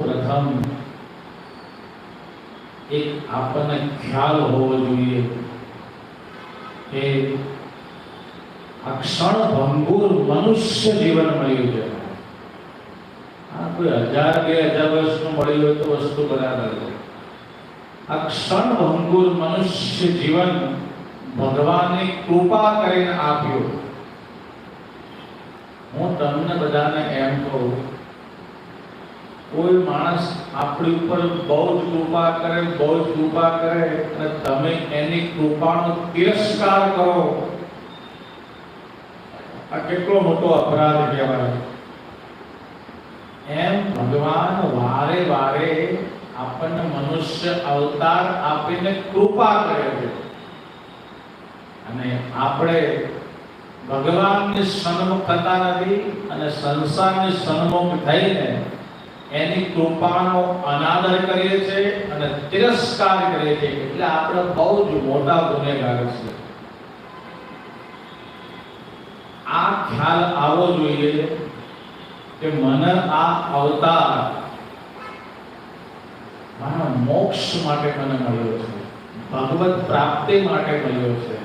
પ્રથમ એક આપણને ખ્યાલ હોવો જોઈએ કે આ ક્ષણભંગુર મનુષ્ય જીવન મળ્યું છે. આ કોઈ 1000-2000 વર્ષનું મળ્યું હોય તો વસ્તુ બરાબર છે. આ ક્ષણભંગુર મનુષ્ય જીવન ભગવાને કૃપા કરીને આપ્યું. હું તમને બધાને એમ કહું, કોઈ માણસ આપણી ઉપર બહુ જ કૃપા કરે અને તમે એની કૃપાનો તિરસ્કાર કરો, આ કેટલો મોટો અપરાધ કહેવાય. એમ ભગવાન વારે વારે આપણને મનુષ્ય અવતાર આપીને કૃપા કરે છે અને આપણે ભગવાનની સન્મુખ થતા નથી અને સંસારની સન્મુખ થઈને એની કૃપાનો અનાદર કરીએ છીએ અને તિરસ્કાર કરીએ છીએ. એટલે આપણે બહુ જ મોટા ગુનેગાર છીએ. આ ખ્યાલ આવવો જોઈએ કે મને આ અવતાર મારા મોક્ષ માટે મને મળ્યો છે, ભગવત પ્રાપ્તિ માટે મળ્યો છે.